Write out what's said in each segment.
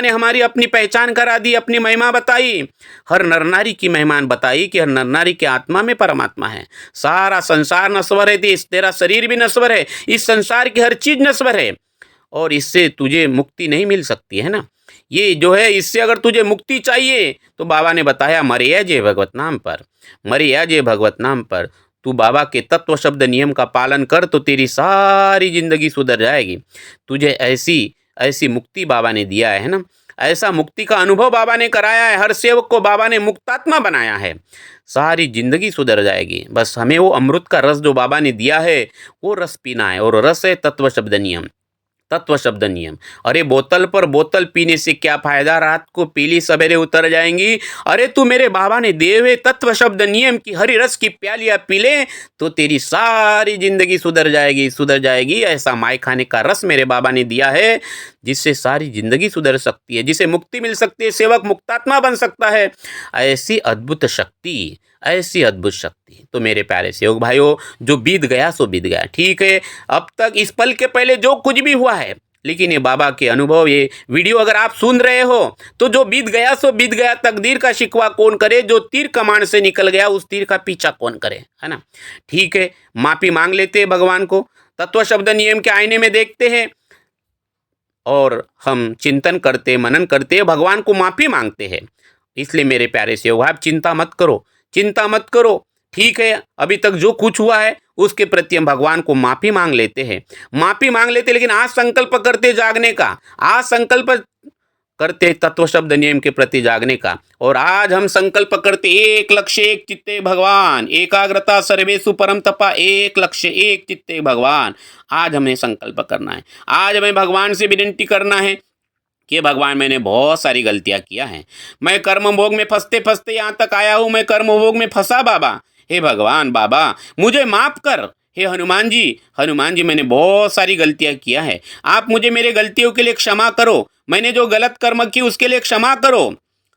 ने हमारी अपनी पहचान करा दी, अपनी महिमा बताई, हर नर नारी की महिमा बताई कि हर नर नारी के आत्मा में परमात्मा है। सारा संसार नश्वर है, तेरा शरीर भी नश्वर है, इस संसार की हर चीज नश्वर है और इससे तुझे मुक्ति नहीं मिल सकती है ना। ये जो है, इससे अगर तुझे मुक्ति चाहिए तो बाबा ने बताया मरिया जे भगवत नाम पर, मरिया जे भगवत नाम पर। तू बाबा के तत्व शब्द नियम का पालन कर तो तेरी सारी जिंदगी सुधर जाएगी। तुझे ऐसी ऐसी मुक्ति बाबा ने दिया है ना, ऐसा मुक्ति का अनुभव बाबा ने कराया है। हर सेवक को बाबा ने मुक्तात्मा बनाया है, सारी जिंदगी सुधर जाएगी। बस हमें वो अमृत का रस जो बाबा ने दिया है वो रस पीना है, और रस है तत्व शब्द नियम। तत्व शब्द नियम। अरे बोतल पर बोतल पीने से क्या फायदा, रात को पीली सवेरे उतर जाएंगी। अरे तू मेरे बाबा ने दिए हुए तत्व शब्द नियम की हरी रस की प्यालियां पी ले तो तेरी सारी जिंदगी सुधर जाएगी, सुधर जाएगी। ऐसा माय खाने का रस मेरे बाबा ने दिया है जिससे सारी जिंदगी सुधर सकती है, जिसे मुक्ति मिल सकती है, सेवक मुक्तात्मा बन सकता है। ऐसी अद्भुत शक्ति, ऐसी अद्भुत शक्ति। तो मेरे प्यारे सेवक भाइयों, जो बीत गया सो बीत गया, ठीक है। अब तक इस पल के पहले जो कुछ भी हुआ है, लेकिन ये बाबा के अनुभव, ये वीडियो अगर आप सुन रहे हो तो जो बीत गया सो बीत गया। तकदीर का शिकवा कौन करे, जो तीर कमान से निकल गया उस तीर का पीछा कौन करे, है ना। ठीक है, माफी मांग लेते हैं भगवान को, तत्व शब्द नियम के आईने में देखते हैं और हम चिंतन करते, मनन करते, भगवान को माफी मांगते हैं। इसलिए मेरे प्यारे सेवक, आप चिंता मत करो, चिंता मत करो, ठीक है। अभी तक जो कुछ हुआ है उसके प्रति हम भगवान को माफी मांग लेते हैं, माफी मांग लेते, लेकिन आज संकल्प करते जागने का, आज संकल्प करते तत्व शब्द नियम के प्रति जागने का। और आज हम संकल्प करते एक लक्ष्य एक चित्ते भगवान, एकाग्रता सर्वेषु परम तपा, एक लक्ष्य एक चित्ते भगवान। आज हमें संकल्प करना है, आज हमें भगवान से विनती करना है कि भगवान मैंने बहुत सारी गलतियां किया हैं, मैं कर्म भोग में फंसते फंसते यहाँ तक आया हूँ, मैं कर्म भोग में फंसा बाबा, हे भगवान बाबा मुझे माफ़ कर। हे हनुमान जी, हनुमान जी मैंने बहुत सारी गलतियां किया है, आप मुझे मेरे गलतियों के लिए क्षमा करो, मैंने जो गलत कर्म की उसके लिए क्षमा करो।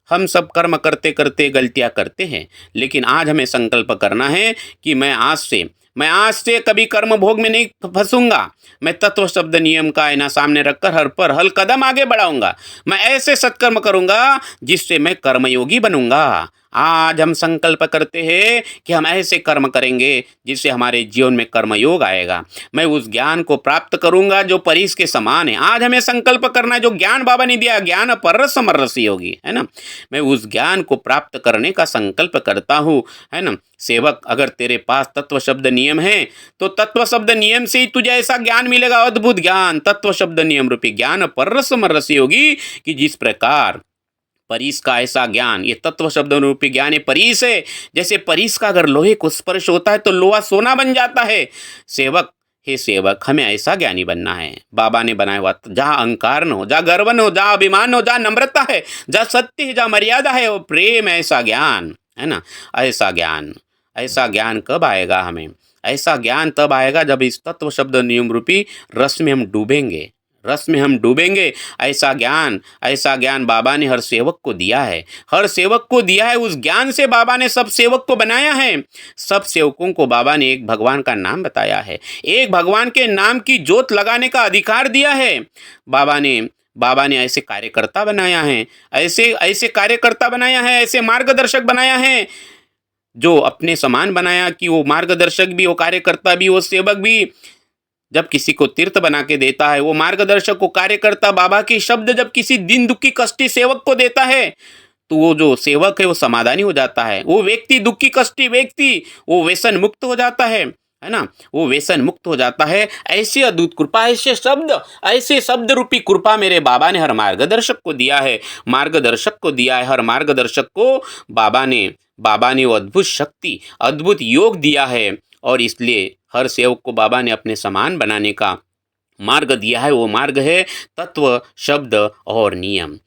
हम सब कर्म करते करते गलतियां करते हैं, लेकिन आज हमें संकल्प करना है कि मैं आज से कभी कर्म भोग में नहीं फंसूंगा। मैं तत्व शब्द नियम का आईना सामने रखकर हर कदम आगे बढ़ाऊंगा। मैं ऐसे सत्कर्म करूंगा जिससे मैं कर्मयोगी बनूंगा। आज हम संकल्प करते हैं कि हम ऐसे कर्म करेंगे जिससे हमारे जीवन में कर्मयोग आएगा। मैं उस ज्ञान को प्राप्त करूंगा जो परीस के समान है। आज हमें संकल्प करना है, जो ज्ञान बाबा ने दिया, ज्ञान पररस समरसी होगी, है ना। मैं उस ज्ञान को प्राप्त करने का संकल्प करता हूँ, है ना। सेवक, अगर तेरे पास तत्व शब्द नियम है तो तत्व शब्द नियम से ही तुझे ऐसा ज्ञान मिलेगा, अद्भुत ज्ञान, तत्व शब्द नियम रूपी ज्ञान पररस समरसी होगी कि जिस प्रकार परीस का ऐसा ज्ञान, ये तत्व शब्द रूपी ज्ञान, ये परीस है। जैसे परीस का अगर लोहे को स्पर्श होता है तो लोहा सोना बन जाता है। सेवक, हे सेवक, हमें ऐसा ज्ञानी बनना है। बाबा ने बनाया हुआ, जहाँ अहंकार न हो, जहाँ गर्व न हो, जहाँ अभिमान हो, जहाँ नम्रता है, जहाँ सत्य है, जहाँ मर्यादा है, वो प्रेम, ऐसा ज्ञान, है ना। ऐसा ज्ञान, ऐसा ज्ञान कब आएगा हमें? ऐसा ज्ञान तब आएगा जब इस तत्व शब्द नियम रूपी रस में हम डूबेंगे, रस में हम डूबेंगे। ऐसा ज्ञान बाबा ने हर सेवक को दिया है, हर सेवक को दिया है। उस ज्ञान से बाबा ने सब सेवक को बनाया है। सब सेवकों को बाबा ने एक भगवान का नाम बताया है, एक भगवान के नाम की ज्योत लगाने का अधिकार दिया है। बाबा ने ऐसे कार्यकर्ता बनाया है, ऐसे कार्यकर्ता बनाया है, ऐसे मार्गदर्शक बनाया है, जो अपने समान बनाया कि वो मार्गदर्शक भी, वो कार्यकर्ता भी, वो सेवक भी। जब किसी को तीर्थ बना के देता है वो मार्गदर्शक को कार्यकर्ता, बाबा के शब्द जब किसी दिन दुखी कष्टी सेवक को देता है तो वो जो सेवक है वो समाधानी हो जाता है। वो व्यक्ति, दुखी कष्टी व्यक्ति, वो व्यसन मुक्त हो जाता है ना, वो व्यसन मुक्त हो जाता है। ऐसी अद्भुत कृपा, ऐसे शब्द रूपी कृपा मेरे बाबा ने हर मार्गदर्शक को दिया है, मार्गदर्शक को दिया है। हर मार्गदर्शक को बाबा ने वो अद्भुत शक्ति, अद्भुत योग दिया है, और इसलिए हर सेवक को बाबा ने अपने समान बनाने का मार्ग दिया है। वो मार्ग है तत्व शब्द और नियम।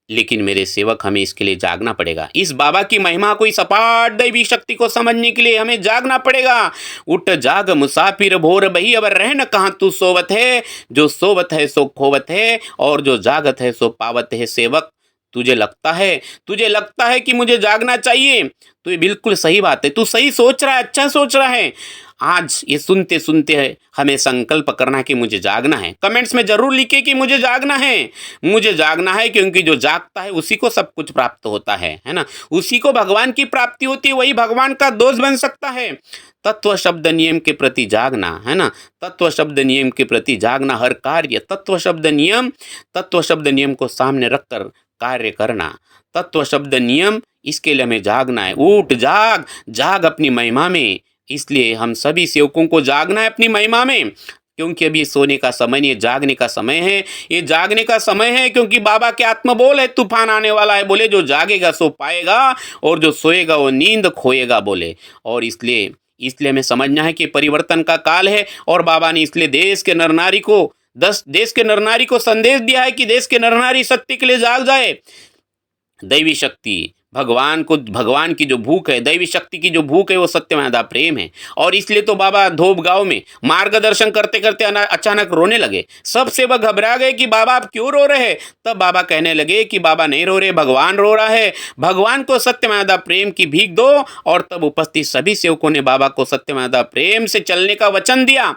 लेकिन मेरे सेवक, हमें इसके लिए जागना पड़ेगा। इस बाबा की महिमा को, इस अपार दैवी शक्ति को समझने के लिए हमें जागना पड़ेगा। उठ जाग मुसाफिर भोर बही, अब रह न कहाँ तू सोवत है, जो सोवत है सो खोवत है, और जो जागत है सो पावत है। सेवक, तुझे लगता है कि मुझे जागना चाहिए, तो ये बिल्कुल सही बात है। तू सही सोच रहा है, अच्छा सोच रहा है। आज ये सुनते सुनते हमें संकल्प करना कि मुझे जागना है। कमेंट्स में जरूर लिखे कि मुझे जागना है, मुझे जागना है, क्योंकि जो जागता है उसी को सब कुछ प्राप्त होता है ना। उसी को भगवान की प्राप्ति होती है, वही भगवान का दोस्त बन सकता है। तत्व शब्द नियम के प्रति जागना है ना, तत्व शब्द नियम के प्रति जागना, हर कार्य तत्व शब्द नियम को सामने रखकर कार्य करना। तत्व शब्द नियम, इसके लिए हमें जागना है। उठ जाग, जाग अपनी महिमा में। इसलिए हम सभी सेवकों को जागना है अपनी महिमा में, क्योंकि अभी सोने का समय नहीं है, जागने का समय है। ये जागने का समय है, क्योंकि बाबा के आत्मा बोल है, तूफान आने वाला है। बोले जो जागेगा सो पाएगा, और जो सोएगा वो नींद खोएगा बोले। और इसलिए हमें समझना है कि परिवर्तन का काल है, और बाबा ने इसलिए देश के नर नारी को संदेश दिया है कि देश के नर नारी सत्य के लिए जाग जाए। दैवी शक्ति, भगवान की जो भूख है, दैवी शक्ति की जो भूख है, वो सत्यमादा प्रेम है। और इसलिए तो बाबा धोब गांव में मार्गदर्शन करते करते अचानक रोने लगे। सब सेवक घबरा गए कि बाबा आप क्यों रो रहे हैं। तब बाबा कहने लगे कि बाबा नहीं रो रहे, भगवान रो रहा है, भगवान को सत्यमादा प्रेम की भीख दो। और तब उपस्थित सभी सेवकों ने बाबा को सत्यमादा प्रेम से चलने का वचन दिया।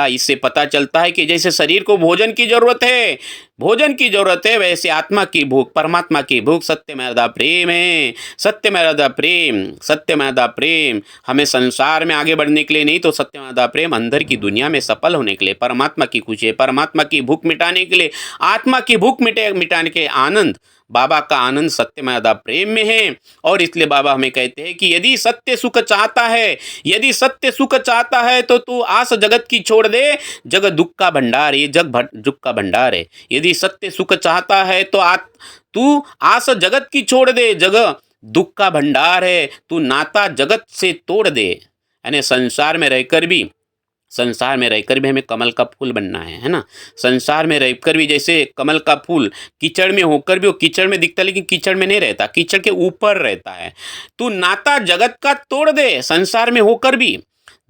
इससे पता चलता है कि जैसे शरीर को भोजन की जरूरत है, वैसे आत्मा की भूख, परमात्मा की भूख सत्यमेव प्रेम है। सत्यमेव प्रेम हमें संसार में आगे बढ़ने के लिए नहीं, तो सत्यमेव प्रेम अंदर की दुनिया में सफल होने के लिए, परमात्मा की खुशी, परमात्मा की भूख मिटाने के लिए, आत्मा की भूख मिटाने के आनंद, बाबा का आनंद सत्यमेव प्रेम में है। और इसलिए बाबा हमें कहते हैं कि यदि सत्य सुख चाहता है तो तू आस जगत की छोड़ दे, जग दुख का भंडार, ये दुख का भंडार है। यदि सत्य सुख चाहता है तो तू आस जगत की छोड़ दे, जग दुख का भंडार है। तू नाता जगत से तोड़ दे, यानी संसार में रहकर भी हमें कमल का फूल बनना है ना। संसार में रहकर भी जैसे कमल का फूल कीचड़ में होकर भी वो कीचड़ में दिखता, लेकिन कीचड़ में नहीं रहता, कीचड़ के ऊपर रहता है। तू नाता जगत का तोड़ दे, संसार में होकर भी।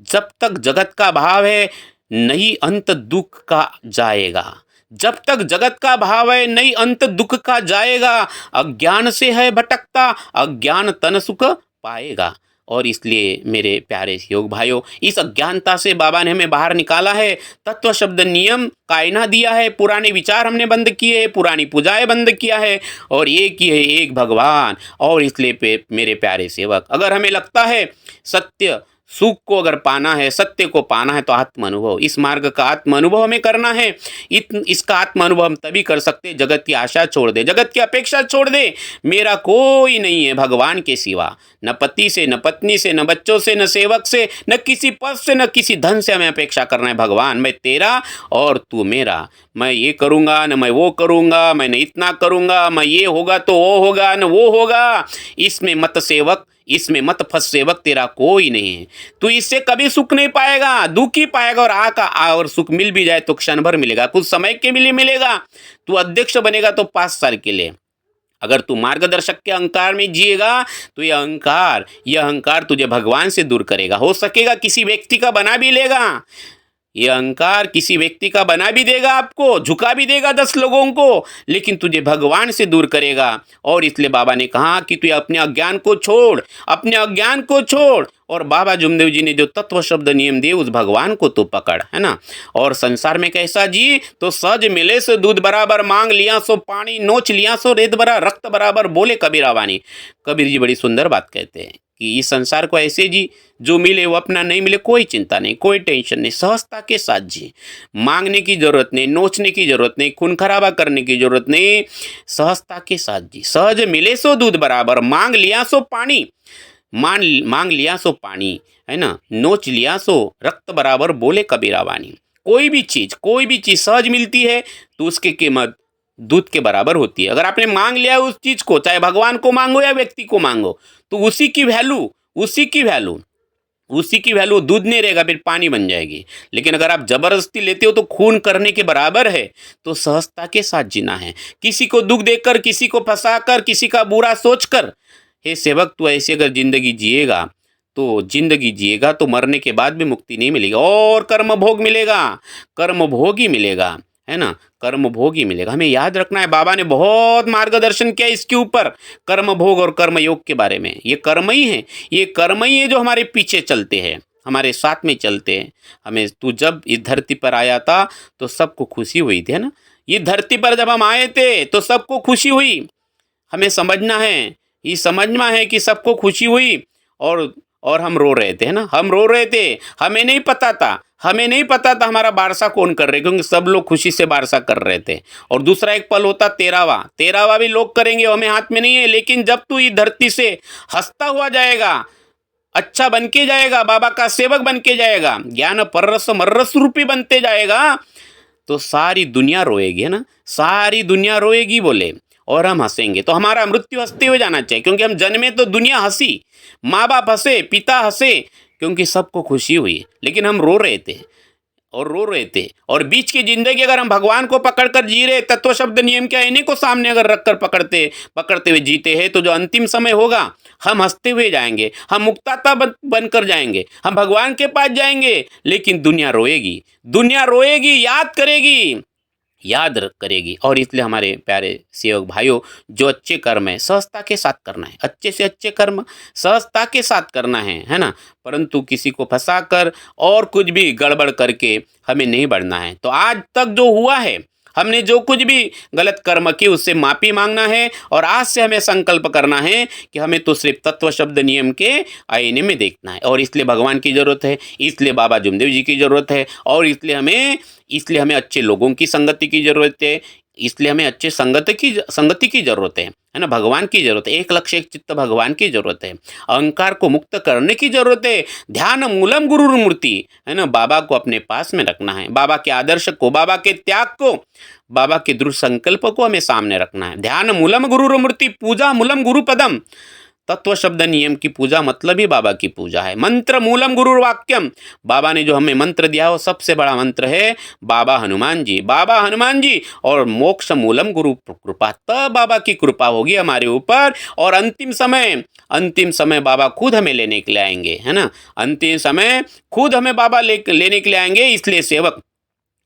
जब तक जगत का भाव है नहीं अंत दुख का जाएगा। जब तक जगत का भाव है नहीं अंत दुख का जाएगा। अज्ञान से है भटकता, अज्ञान तन सुख पाएगा। और इसलिए मेरे प्यारे योग भाइयों, इस अज्ञानता से बाबा ने हमें बाहर निकाला है। तत्व शब्द नियम का आईना दिया है, पुराने विचार हमने बंद किए, पुरानी पूजाएं बंद किया है, और एक ही है, एक भगवान। और इसलिए मेरे प्यारे सेवक, अगर हमें लगता है सत्य सुख को अगर पाना है, सत्य को पाना है, तो आत्म अनुभव, इस मार्ग का आत्म अनुभव हमें करना है। इसका आत्म अनुभव हम तभी कर सकते, जगत की आशा छोड़ दे, जगत की अपेक्षा छोड़ दे। मेरा कोई नहीं है भगवान के सिवा, न पति से, न पत्नी से, न बच्चों से, न सेवक से, न किसी पद से, न किसी धन से हमें अपेक्षा करना है। भगवान मैं तेरा और तू मेरा, मैं ये करूँगा न मैं वो करूँगा, मैंने इतना करूँगा, मैं ये होगा तो वो होगा न वो होगा। इसमें मत फंस सेवक, तेरा कोई नहीं है। तू इससे कभी सुख नहीं पाएगा, दुख ही पाएगा। और सुख मिल भी जाए तो क्षण भर मिलेगा, कुछ समय के लिए मिलेगा। तू अध्यक्ष बनेगा तो 5 साल के लिए। अगर तू मार्गदर्शक के अहंकार में जिएगा तो यह अहंकार तुझे भगवान से दूर करेगा। हो सकेगा किसी व्यक्ति का बना भी लेगा, ये अहंकार किसी व्यक्ति का बना भी देगा, आपको झुका भी देगा 10 लोगों को, लेकिन तुझे भगवान से दूर करेगा। और इसलिए बाबा ने कहा कि तू अपने अज्ञान को छोड़, और बाबा जुमदेव जी ने जो तत्व शब्द नियम दिए, उस भगवान को तो पकड़, है ना। और संसार में कैसा जी, तो सज मिले सो दूध बराबर, मांग लिया सो पानी, नोच लिया सो रेत बरा, रक्त बराबर, बोले कबीर वाणी। कबीर जी बड़ी सुंदर बात कहते हैं कि इस संसार को ऐसे जी, जो मिले वो अपना, नहीं मिले कोई चिंता नहीं, कोई टेंशन नहीं, सहजता के साथ जी। मांगने की जरूरत नहीं, नोचने की जरूरत नहीं, खून खराबा करने की जरूरत नहीं, सहजता के साथ जी। सहज मिले सो दूध बराबर, मांग लिया सो पानी, मांग लिया सो पानी, है ना, नोच लिया सो रक्त बराबर, बोले कबीरा वाणी। कोई भी चीज सहज मिलती है तो उसकी कीमत दूध के बराबर होती है। अगर आपने मांग लिया उस चीज को, चाहे भगवान को मांगो या व्यक्ति को मांगो, तो उसी की वैल्यू दूध नहीं रहेगा, फिर पानी बन जाएगी। लेकिन अगर आप जबरदस्ती लेते हो तो खून करने के बराबर है। तो सहजता के साथ जीना है, किसी को दुख देकर, किसी को फंसाकर, किसी का बुरा सोचकर। हे सेवक, तू ऐसे अगर जिंदगी जिएगा तो मरने के बाद भी मुक्ति नहीं मिलेगी, और कर्म भोग ही मिलेगा, है ना, कर्म भोग ही मिलेगा। हमें याद रखना है, बाबा ने बहुत मार्गदर्शन किया इसके ऊपर, कर्म भोग और कर्म योग के बारे में। ये कर्म ही है, ये कर्म ही है जो हमारे पीछे चलते हैं, हमारे साथ में चलते हैं। हमें, तू जब इस धरती पर आया था तो सबको खुशी हुई थी, है ना। ये धरती पर जब हम आए थे तो सबको खुशी हुई। हमें समझना है, ये समझना है कि सबको खुशी हुई, और हम रो रहे थे, है ना, हम रो रहे थे। हमें नहीं पता था, हमें नहीं पता था हमारा बारसा कौन कर रहे, क्योंकि सब लोग खुशी से बारसा कर रहे थे। और दूसरा एक पल होता तेरावा, तेरावा भी लोग करेंगे, हमें हाथ में नहीं है। लेकिन जब तू इस धरती से हंसता हुआ जाएगा, अच्छा बन के जाएगा, बाबा का सेवक बन के जाएगा, ज्ञान पररस मर्रस रूपी बनते जाएगा, तो सारी दुनिया रोएगी, है ना, सारी दुनिया रोएगी बोले, और हम हंसेंगे। तो हमारा मृत्यु हंसते हुए जाना चाहिए, क्योंकि हम जन्मे तो दुनिया हंसी, माँ बाप हंसे, पिता हंसे, क्योंकि सबको खुशी हुई, लेकिन हम रो रहे थे और रो रहे थे। और बीच की जिंदगी अगर हम भगवान को पकड़कर जी रहे, तत्व शब्द नियम के आईने को सामने अगर रखकर पकड़ते हुए जीते हैं, तो जो अंतिम समय होगा हम हंसते हुए जाएंगे, हम मुक्ताता बनकर जाएंगे, हम भगवान के पास जाएंगे। लेकिन दुनिया रोएगी, दुनिया रोएगी, याद करेगी, याद करेगी। और इसलिए हमारे प्यारे सेवक भाइयों, जो अच्छे कर्म है सहजता के साथ करना है, अच्छे से अच्छे कर्म सहजता के साथ करना है ना। परंतु किसी को फंसा कर और कुछ भी गड़बड़ करके हमें नहीं बढ़ना है। तो आज तक जो हुआ है, हमने जो कुछ भी गलत कर्म की, उससे माफ़ी मांगना है, और आज से हमें संकल्प करना है कि हमें तो सिर्फ तत्व शब्द नियम के आईने में देखना है। और इसलिए भगवान की ज़रूरत है, इसलिए बाबा जुमदेव जी की ज़रूरत है, और इसलिए हमें अच्छे लोगों की संगति की ज़रूरत है, इसलिए हमें अच्छे संगति की ज़रूरत है ना, भगवान की ज़रूरत है, एक लक्ष्य एक चित्त भगवान की ज़रूरत है, अहंकार को मुक्त करने की ज़रूरत है, ध्यान मूलम गुरुर मूर्ति, है ना, बाबा को अपने पास में रखना है, बाबा के आदर्श को, बाबा के त्याग को, बाबा के दृढ़ संकल्प को हमें सामने रखना है। ध्यान मूलम गुरुर मूर्ति, पूजा मूलम गुरु पदम। तत्व शब्द नियम की पूजा मतलब ही बाबा की पूजा है। मंत्र मूलम गुरुर वाक्यम, बाबा ने जो हमें मंत्र दिया वो सबसे बड़ा मंत्र है बाबा हनुमान जी, बाबा हनुमान जी। और मोक्ष मूलम गुरु कृपा, तब बाबा की कृपा होगी हमारे ऊपर। और अंतिम समय बाबा खुद हमें लेने के लिए आएंगे, है ना, अंतिम समय खुद हमें बाबा लेने के लिए आएंगे। इसलिए सेवक,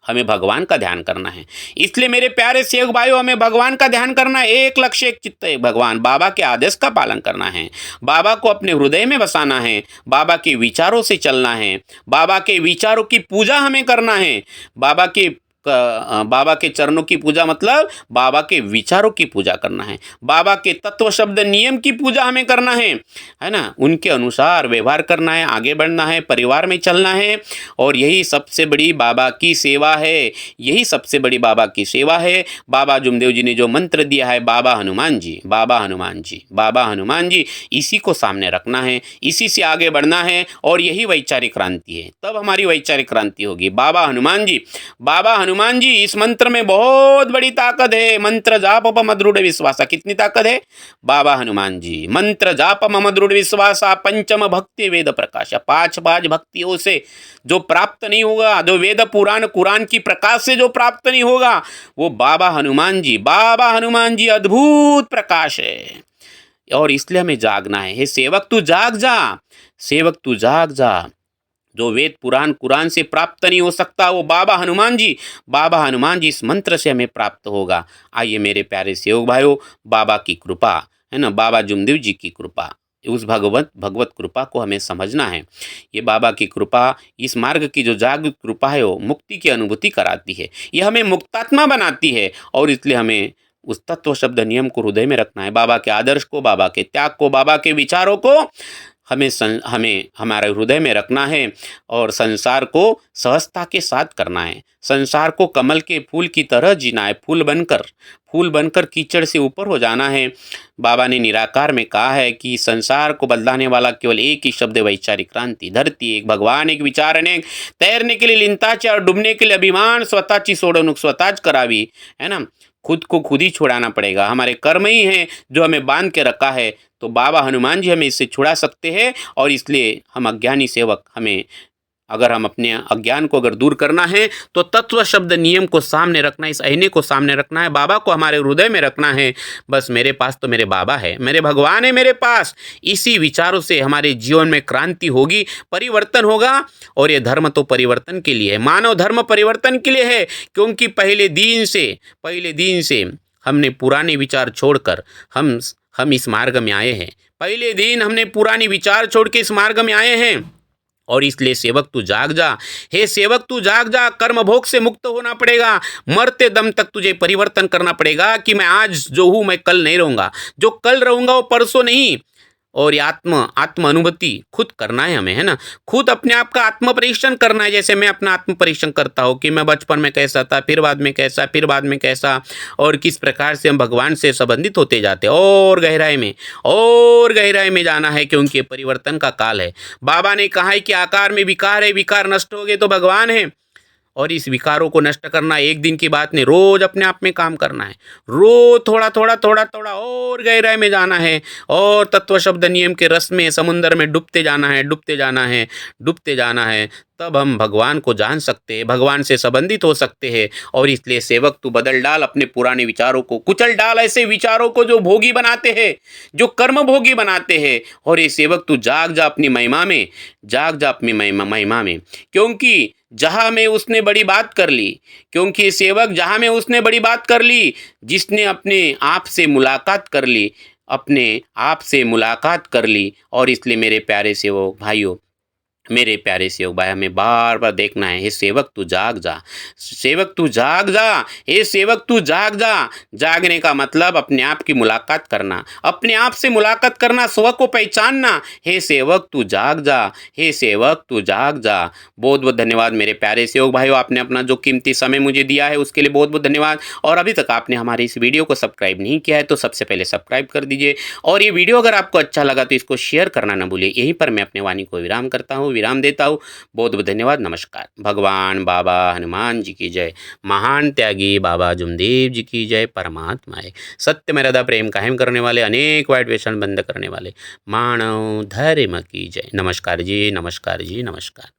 हमें भगवान का ध्यान करना है। इसलिए मेरे प्यारे सेवक भाइयों, हमें भगवान का ध्यान करना है, एक लक्ष्य एक चित्त एक भगवान, बाबा के आदेश का पालन करना है, बाबा को अपने हृदय में बसाना है, बाबा के विचारों से चलना है, बाबा के विचारों की पूजा हमें करना है। बाबा के चरणों की पूजा मतलब बाबा के विचारों की पूजा करना है, बाबा के तत्व शब्द नियम की पूजा हमें करना है ना, उनके अनुसार व्यवहार करना है, आगे बढ़ना है, परिवार में चलना है। और यही सबसे बड़ी बाबा की सेवा है, यही सबसे बड़ी बाबा की सेवा है। बाबा जुमदेव जी ने जो मंत्र दिया है, बाबा हनुमान जी, बाबा हनुमान जी, बाबा हनुमान जी, इसी को सामने रखना है, इसी से आगे बढ़ना है। और यही वैचारिक क्रांति है, तब हमारी वैचारिक क्रांति होगी। बाबा हनुमान जी, बाबा हनुमान जी, इस मंत्र में बहुत बड़ी ताकत है। मंत्र जाप मम दृढ़ विश्वासा, कितनी ताकत है बाबा हनुमान जी। मंत्र जाप मम दृढ़ विश्वासा, पंचम भक्ति वेद प्रकाश, पांच भक्तियों से जो प्राप्त नहीं होगा, जो वेद पुराण कुरान की प्रकाश से जो प्राप्त नहीं होगा, वो बाबा हनुमान जी, बाबा हनुमान जी अद्भुत प्रकाश है। और इसलिए हमें जागना है। हे सेवक तू जाग जा, सेवक तू जाग जा। जो वेद पुराण कुरान से प्राप्त नहीं हो सकता, वो बाबा हनुमान जी इस मंत्र से हमें प्राप्त होगा। आइए मेरे प्यारे सेवक भाइयों, बाबा की कृपा, है ना, बाबा जुमदेव जी की कृपा, उस भगवत कृपा को हमें समझना है। ये बाबा की कृपा, इस मार्ग की जो जागृत कृपा है, वो मुक्ति की अनुभूति कराती है, ये हमें मुक्तात्मा बनाती है। और इसलिए हमें उस तत्व शब्द नियम को हृदय में रखना है, बाबा के आदर्श को, बाबा के त्याग को, बाबा के विचारों को हमें हमारे हृदय में रखना है। और संसार को सहजता के साथ करना है, संसार को कमल के फूल की तरह जीना है, फूल बनकर कीचड़ से ऊपर हो जाना है। बाबा ने निराकार में कहा है कि संसार को बदलाने वाला केवल एक ही शब्द है, वैचारिक क्रांति। धरती एक, भगवान एक, विचार अनेक, तैरने के लिए लिंताचे और डूबने के लिए अभिमान, स्वतःची सोडवणूक स्वतःच करावी, है ना, खुद को खुद ही छुड़ाना पड़ेगा। हमारे कर्म ही हैं जो हमें बांध के रखा है, तो बाबा हनुमान जी हमें इससे छुड़ा सकते हैं। और इसलिए हम अज्ञानी सेवक, हमें अगर हम अपने अज्ञान को अगर दूर करना है तो तत्व शब्द नियम को सामने रखना, इस आईने को सामने रखना है, बाबा को हमारे हृदय में रखना है। बस मेरे पास तो मेरे बाबा है, मेरे भगवान है मेरे पास। इसी विचारों से हमारे जीवन में क्रांति होगी, परिवर्तन होगा। और ये धर्म तो परिवर्तन के लिए है, मानव धर्म परिवर्तन के लिए है, क्योंकि पहले दिन से हमने पुराने विचार छोड़कर हम इस मार्ग में आए हैं। पहले दिन हमने पुरानी विचार छोड़ के इस मार्ग में आए हैं। और इसलिए सेवक तू जाग जा, हे सेवक तू जाग जा। कर्म भोग से मुक्त होना पड़ेगा, मरते दम तक तुझे परिवर्तन करना पड़ेगा कि मैं आज जो हूँ मैं कल नहीं रहूँगा, जो कल रहूँगा वो परसों नहीं। और ये आत्म अनुभूति खुद करना है हमें, है ना। खुद अपने आप का आत्म परीक्षण करना है। जैसे मैं अपना आत्म परीक्षण करता हूँ कि मैं बचपन में कैसा था, फिर बाद में कैसा, फिर बाद में कैसा, और किस प्रकार से हम भगवान से संबंधित होते जाते हैं। और गहराई में जाना है, क्योंकि ये परिवर्तन का काल है। बाबा ने कहा है कि आकार में विकार है, विकार नष्ट हो गए तो भगवान है। और इस विकारों को नष्ट करना एक दिन की बात नहीं, रोज अपने आप में काम करना है। रोज थोड़ा थोड़ा और गहराई में जाना है, और तत्व शब्द नियम के रस में समुद्र में डूबते जाना है। तब हम भगवान को जान सकते हैं, भगवान से संबंधित हो सकते हैं। और इसलिए सेवक तू बदल डाल, अपने पुराने विचारों को कुचल डाल, ऐसे विचारों को जो भोगी बनाते हैं, जो कर्म भोगी बनाते हैं। और ये सेवक तू जाग जा अपनी महिमा में, जाग जा अपनी महिमा में। क्योंकि जहाँ में उसने बड़ी बात कर ली, क्योंकि सेवक जहाँ में उसने बड़ी बात कर ली, जिसने अपने आप से मुलाकात कर ली, अपने आप से मुलाकात कर ली। और इसलिए मेरे प्यारे सेवक भाइयों, मेरे प्यारे सेवक भाई, हमें बार बार देखना है, हे सेवक तू जाग जा, सेवक तू जाग जा, हे सेवक तू जाग जा। जागने का मतलब अपने आप की मुलाकात करना, अपने आप से मुलाकात करना, स्व को पहचानना। हे सेवक तू जाग जा, हे सेवक तू जाग जा। बहुत बहुत धन्यवाद मेरे प्यारे सेवक भाइयों, आपने अपना जो कीमती समय मुझे दिया है उसके लिए बहुत बहुत धन्यवाद। और अभी तक आपने हमारे इस वीडियो को सब्सक्राइब नहीं किया है तो सबसे पहले सब्सक्राइब कर दीजिए। और ये वीडियो अगर आपको अच्छा लगा तो इसको शेयर करना ना भूलिए। यहीं पर मैं अपने वाणी को विराम देता हूँ। बहुत बहुत धन्यवाद, नमस्कार। भगवान बाबा हनुमान जी की जय, महान त्यागी बाबा जुमदेव जी की जय। परमात्मा है सत्य में हृदय प्रेम कायम करने वाले, अनेक वाइट व्यसन बंद करने वाले मानव धर्म की जय। नमस्कार जी, नमस्कार जी, नमस्कार।